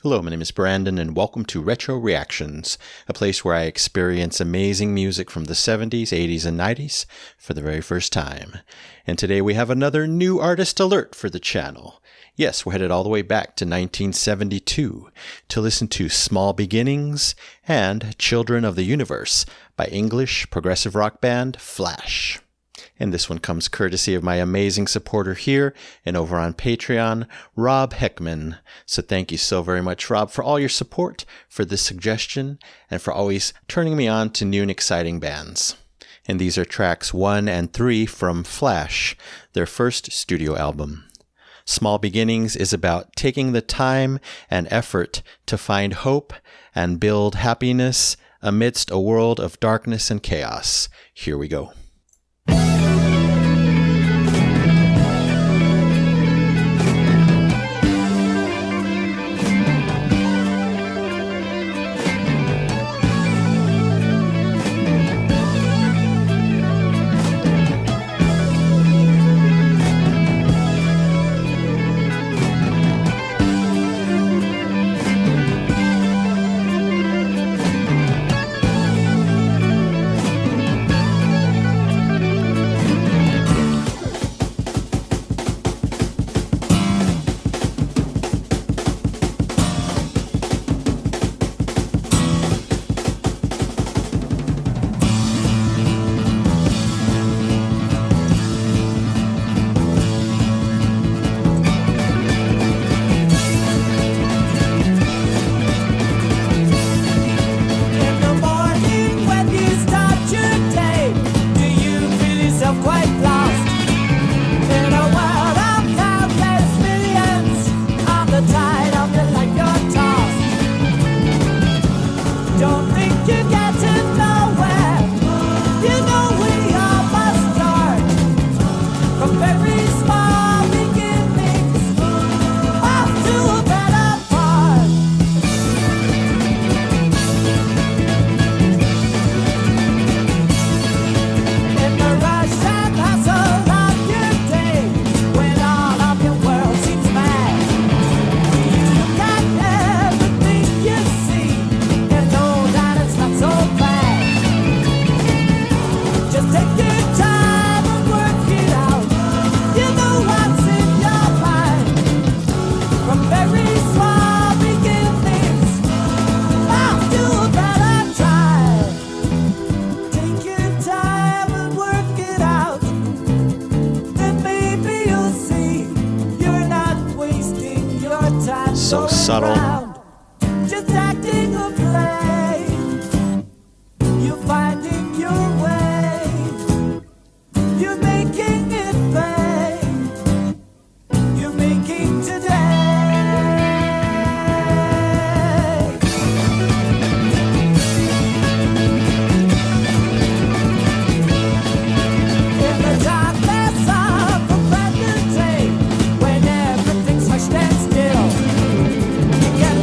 Hello, my name is Brandon, and welcome to Retro Reactions, a place where I experience amazing music from the 70s, 80s, and 90s for the very first time. And today we have another new artist alert for the channel. Yes, we're headed all the way back to 1972 to listen to Small Beginnings and Children of the Universe by English progressive rock band Flash. And this one comes courtesy of my amazing supporter here and over on Patreon, Rob Heckman. So thank you so very much, Rob, for all your support, for this suggestion, and for always turning me on to new and exciting bands. And these are tracks 1 and 3 from Flash, their first studio album. Small Beginnings is about taking the time and effort to find hope and build happiness amidst a world of darkness and chaos. Here we go. So subtle. Just acting a play. You're finding your way. You're making it pay. You're making today. In the darkness of a present day, when everything's hushed and still, you can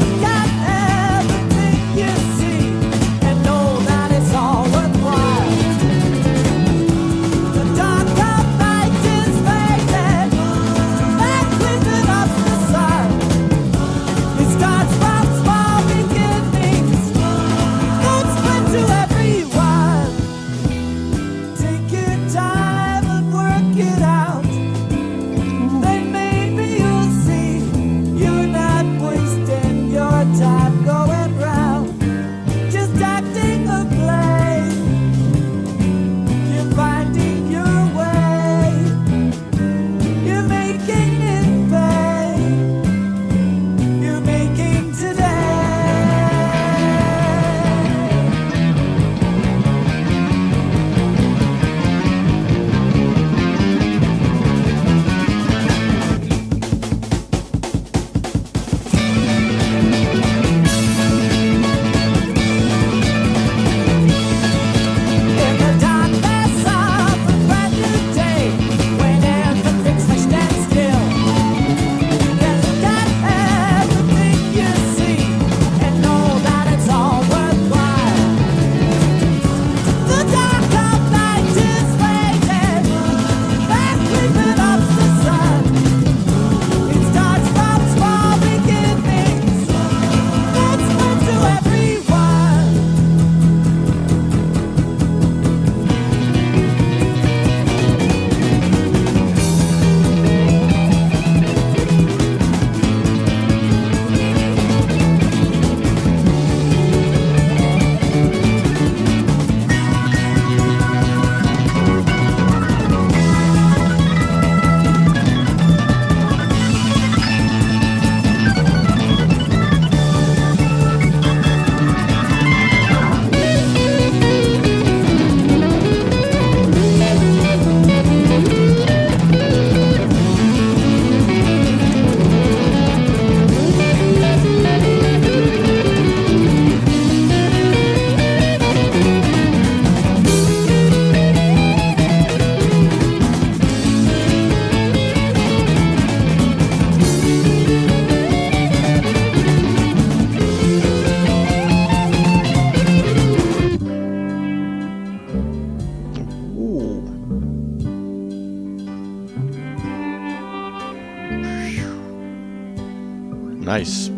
Nice.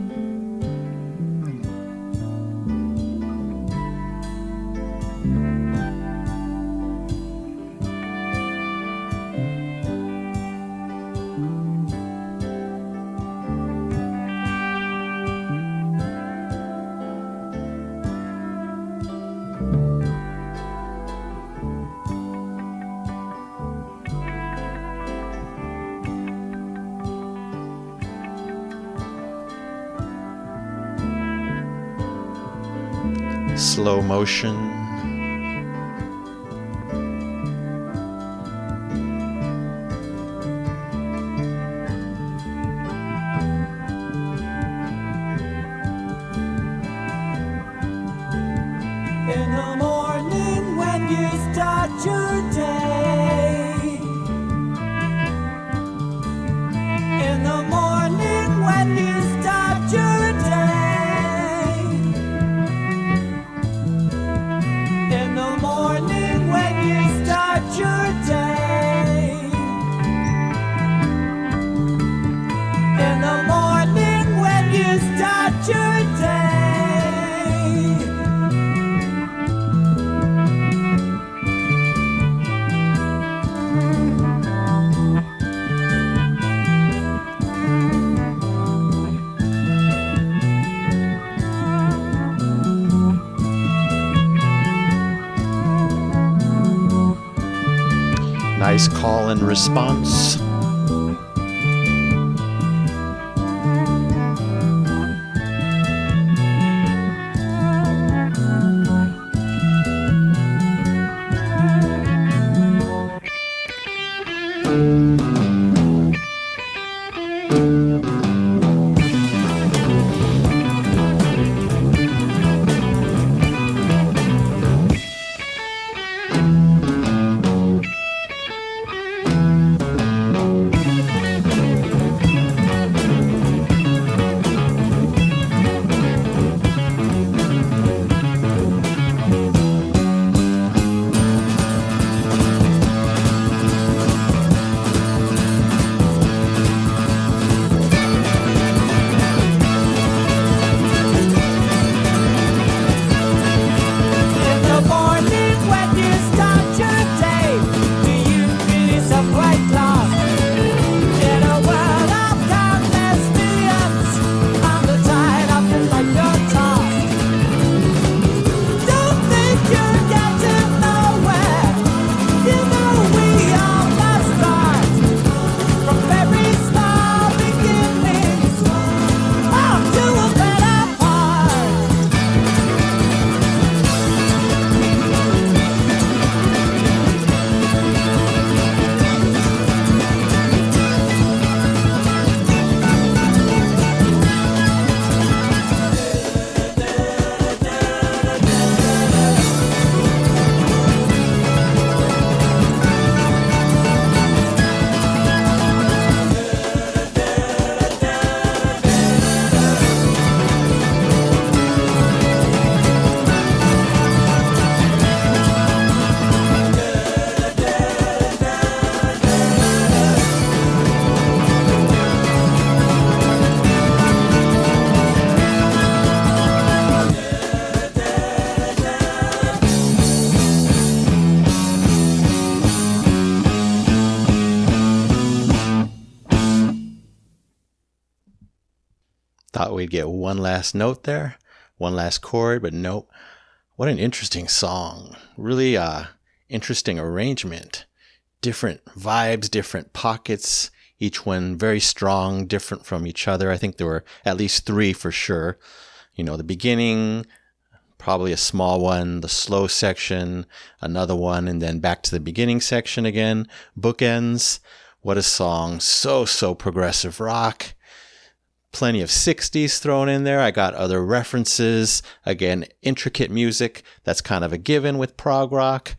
Slow motion. In the morning when you start your day. In the morning when you start your day. In the morning when you start your day. In the morning when you start your day. Nice call and response. Thought we'd get one last note there, one last chord, but nope. What an interesting song. Really interesting arrangement. Different vibes, different pockets, each one very strong, different from each other. I think there were at least three for sure. You know, the beginning, probably a small one, the slow section, another one, and then back to the beginning section again. Bookends. What a song. So progressive rock. Plenty of 60s thrown in there. I got other references. Again, intricate music. That's kind of a given with prog rock.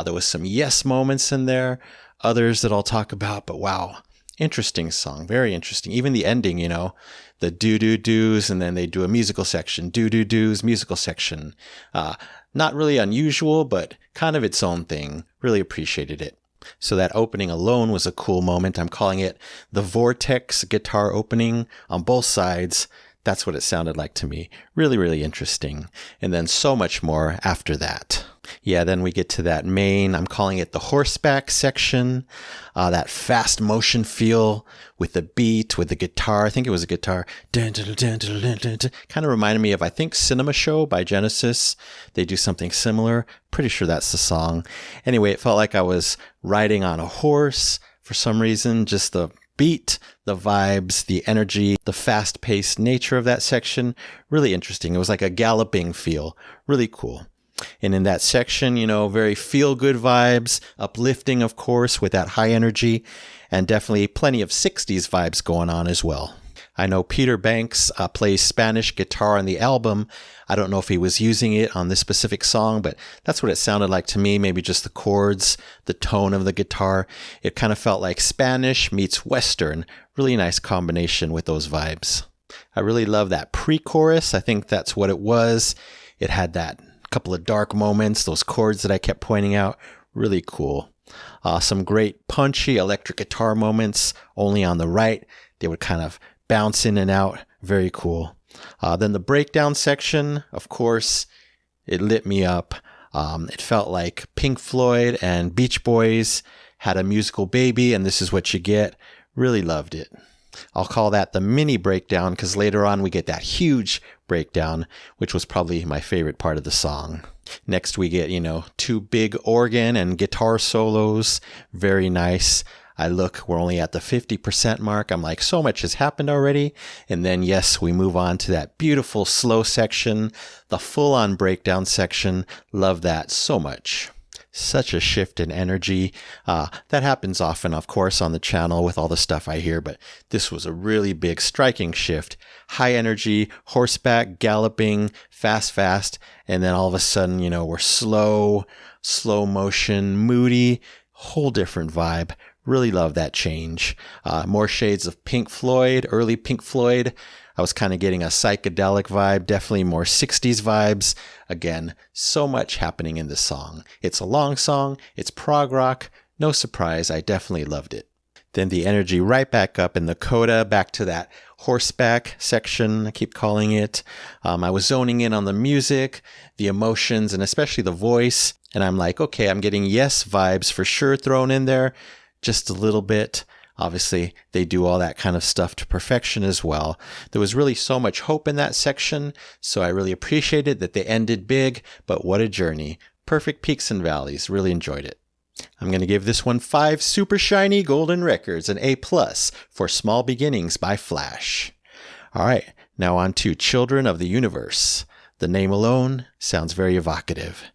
There was some yes moments in there. Others that I'll talk about. But wow, interesting song. Very interesting. Even the ending, you know, the do-do-do's, and then they do a musical section. Do-do-do's, musical section. Not really unusual, but kind of its own thing. Really appreciated it. So that opening alone was a cool moment. I'm calling it the Vortex guitar opening on both sides. That's what it sounded like to me. Really, really interesting. And then so much more after that. Yeah, then we get to that main, I'm calling it the horseback section, that fast motion feel with the beat, with the guitar. I think it was a guitar. Kind of reminded me of, I think, Cinema Show by Genesis. They do something similar. Pretty sure that's the song. Anyway, it felt like I was riding on a horse for some reason. Just the beat, the vibes, the energy, the fast-paced nature of that section. Really interesting. It was like a galloping feel. Really cool. And in that section, very feel-good vibes, uplifting, of course, with that high energy, and definitely plenty of 60s vibes going on as well. I know Peter Banks plays Spanish guitar on the album. I don't know if he was using it on this specific song, but that's what it sounded like to me. Maybe just the chords, the tone of the guitar. It kind of felt like Spanish meets Western. Really nice combination with those vibes. I really love that pre-chorus. I think that's what it was. It had that couple of dark moments, those chords that I kept pointing out. Really cool. Some great punchy electric guitar moments only on the right. They would kind of bounce in and out. Very cool. Then the breakdown section, of course, it lit me up. It felt like Pink Floyd and Beach Boys had a musical baby, and this is what you get. Really loved it. I'll call that the mini breakdown because later on we get that huge breakdown, which was probably my favorite part of the song. Next we get, two big organ and guitar solos. Very nice. We're only at the 50% mark. I'm like, so much has happened already. And then, yes, we move on to that beautiful slow section, the full-on breakdown section. Love that so much. Such a shift in energy. That happens often, of course, on the channel with all the stuff I hear, but this was a really big, striking shift. High energy, horseback, galloping, fast, and then all of a sudden, we're slow motion, moody, whole different vibe. Really love that change. More shades of Pink Floyd, early Pink Floyd. I was kind of getting a psychedelic vibe, definitely more 60s vibes. Again, so much happening in this song. It's a long song. It's prog rock. No surprise. I definitely loved it. Then the energy right back up in the coda, back to that horseback section, I keep calling it. I was zoning in on the music, the emotions, and especially the voice. And I'm like, okay, I'm getting Yes vibes for sure thrown in there. Just a little bit. Obviously, they do all that kind of stuff to perfection as well. There was really so much hope in that section, so I really appreciated that they ended big, but what a journey. Perfect peaks and valleys. Really enjoyed it. I'm going to give this one 5 super shiny golden records, an A+ for Small Beginnings by Flash. All right, now on to Children of the Universe. The name alone sounds very evocative.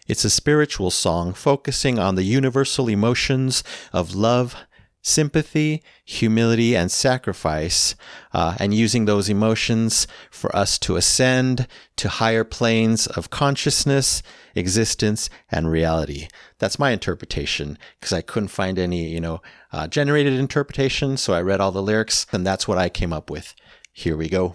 It's a spiritual song focusing on the universal emotions of love, sympathy, humility, and sacrifice, and using those emotions for us to ascend to higher planes of consciousness, existence, and reality. That's my interpretation, because I couldn't find any, generated interpretation, so I read all the lyrics, and that's what I came up with. Here we go.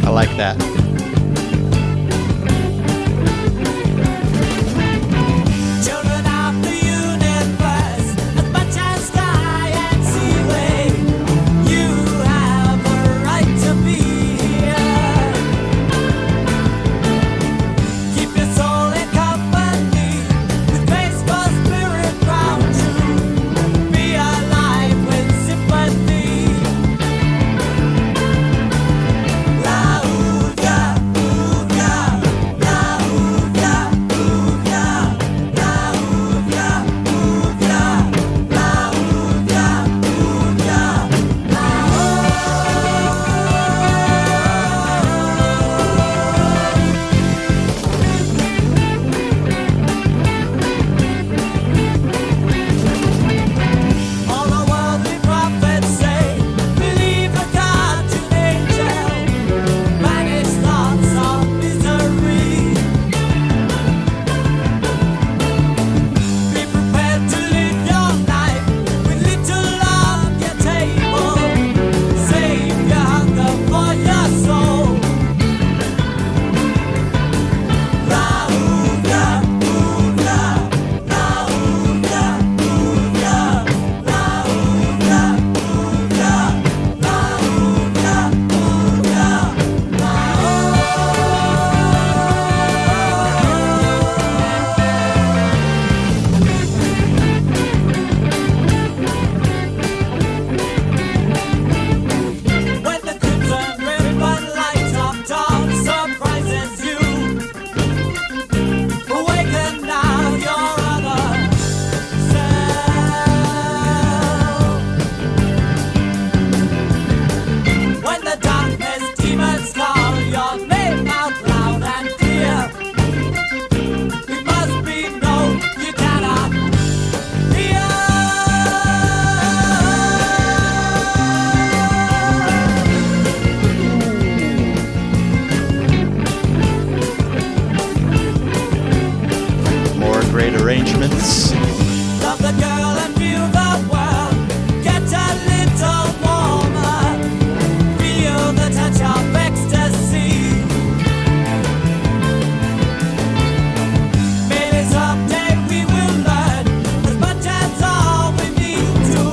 I like that. Children of the universe, as much as sky and seaway, you have a right to be here. Keep your soul in company with graceful spirit ground you. Be alive with sympathy. Raúl, great arrangements. Love the girl and feel the world. Get a little warmer. Feel the touch of ecstasy. Maybe someday we will learn as much as all we need to,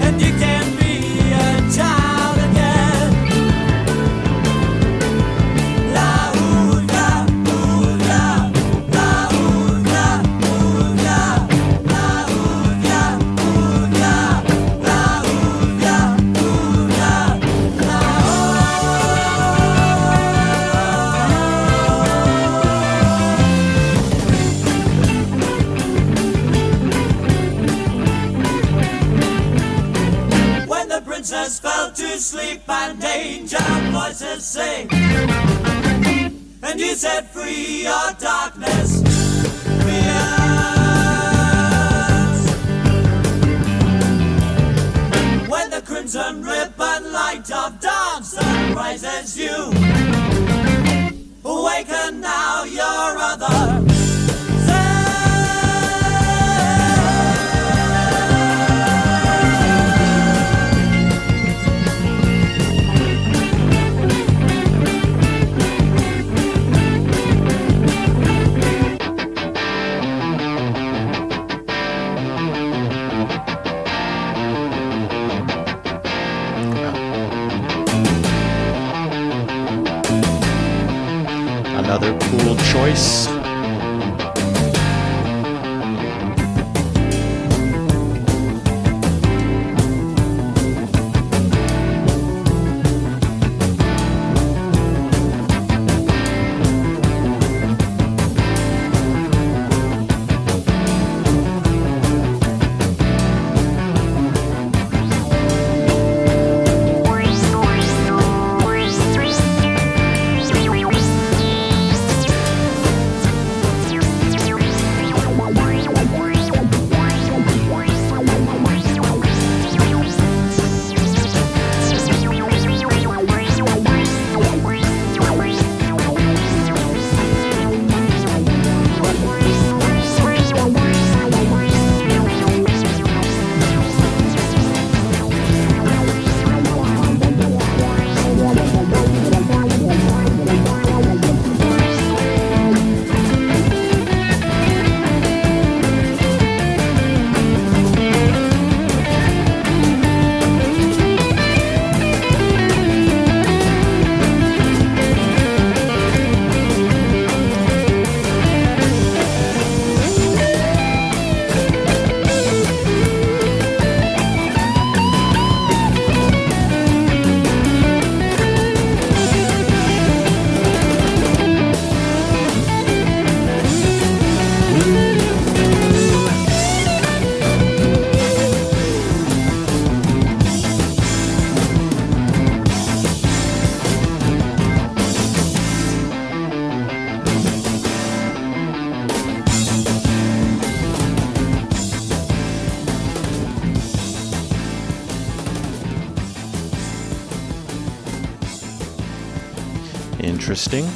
and you can be a child again. La ooh la ooh la, la ooh la ooh la, la ooh la ooh la, la ooh la ooh la, When the princess fell to sleep and angel voices sing, and you set free your darkness, fears. When the crimson ribbon light of dawn sunrises you, awaken now your other self. Another cool choice. Interesting.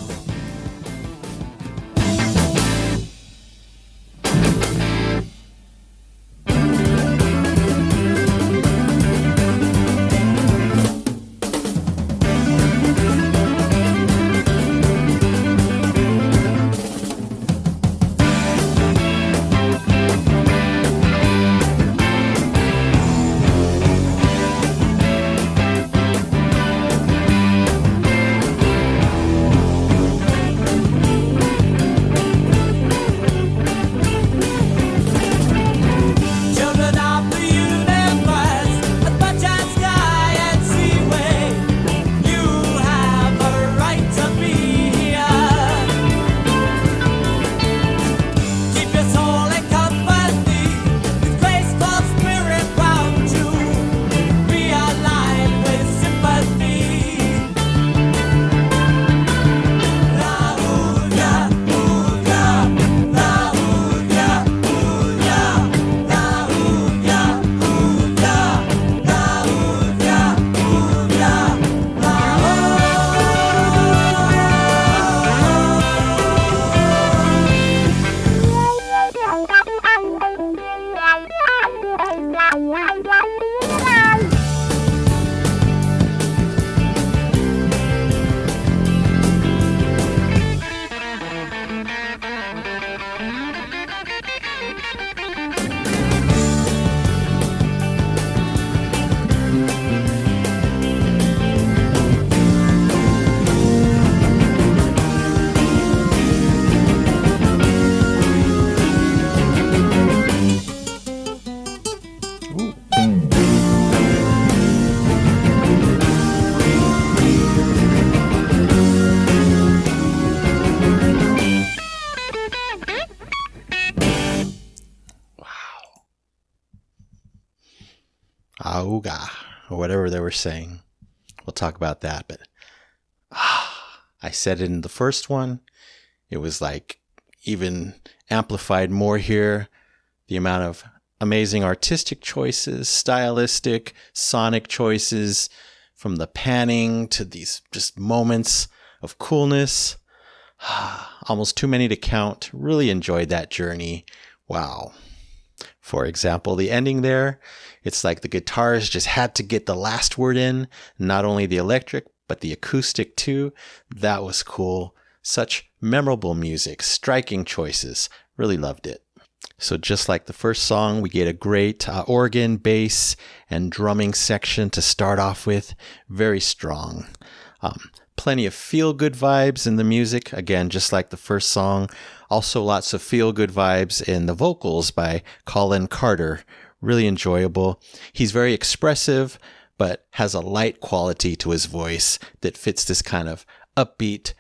auga, or whatever they were saying. We'll talk about that, but I said it in the first one. It was like even amplified more here. The amount of amazing artistic choices, stylistic, sonic choices, from the panning to these just moments of coolness. Almost too many to count. Really enjoyed that journey. Wow. For example, the ending there, it's like the guitars just had to get the last word in, not only the electric, but the acoustic too. That was cool. Such memorable music, striking choices. Really loved it. So just like the first song, we get a great organ, bass, and drumming section to start off with. Very strong. Plenty of feel-good vibes in the music. Again, just like the first song. Also lots of feel-good vibes in the vocals by Colin Carter. Really enjoyable. He's very expressive, but has a light quality to his voice that fits this kind of upbeat,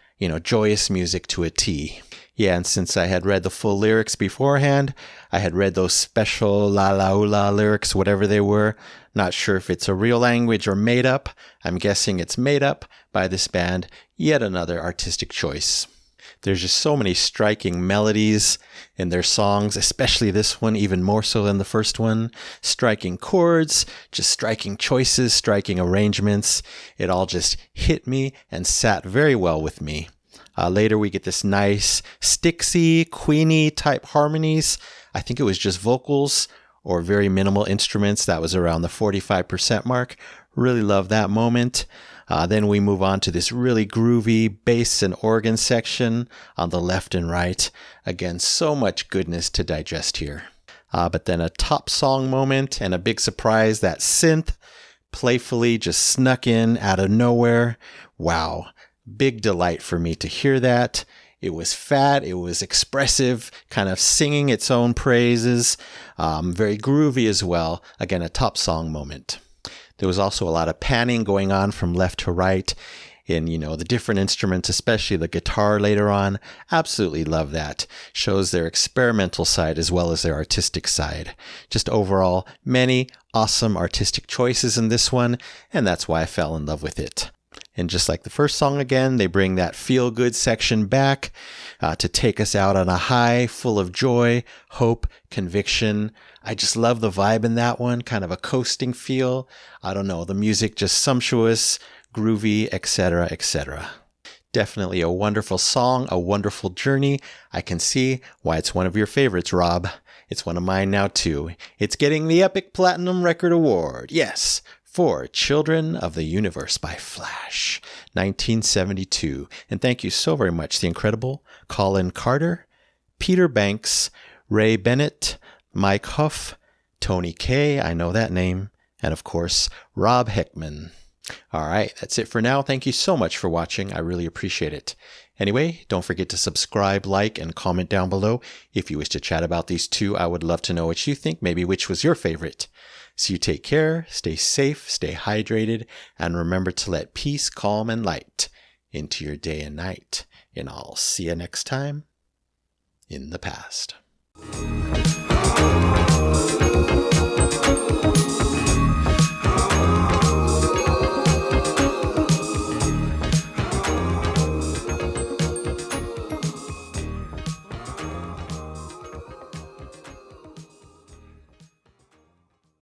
joyous music to a T. Yeah, and since I had read the full lyrics beforehand, I had read those special la la la lyrics, whatever they were. Not sure if it's a real language or made up. I'm guessing it's made up by this band. Yet another artistic choice. There's just so many striking melodies in their songs, especially this one, even more so than the first one. Striking chords, just striking choices, striking arrangements. It all just hit me and sat very well with me. Later we get this nice Styxy, Queenie type harmonies. I think it was just vocals or very minimal instruments. That was around the 45% mark. Really love that moment. Then we move on to this really groovy bass and organ section on the left and right. Again, so much goodness to digest here. But then a top song moment and a big surprise, that synth playfully just snuck in out of nowhere. Wow. Big delight for me to hear that. It was fat, it was expressive, kind of singing its own praises. Very groovy as well. Again, a top song moment. There was also a lot of panning going on from left to right in, the different instruments, especially the guitar later on. Absolutely love that. Shows their experimental side as well as their artistic side. Just overall, many awesome artistic choices in this one, and that's why I fell in love with it. And just like the first song again, they bring that feel-good section back to take us out on a high full of joy, hope, conviction. I just love the vibe in that one, kind of a coasting feel. I don't know, the music just sumptuous, groovy, etc., etc. Definitely a wonderful song, a wonderful journey. I can see why it's one of your favorites, Rob. It's one of mine now too. It's getting the Epic Platinum Record Award. Yes. For Children of the Universe by Flash, 1972. And thank you so very much, the incredible Colin Carter, Peter Banks, Ray Bennett, Mike Huff, Tony Kaye, I know that name, and of course, Rob Heckman. All right, that's it for now. Thank you so much for watching. I really appreciate it. Anyway, don't forget to subscribe, like, and comment down below. If you wish to chat about these two, I would love to know what you think, maybe which was your favorite. So you take care, stay safe, stay hydrated, and remember to let peace, calm, and light into your day and night. And I'll see you next time in the past.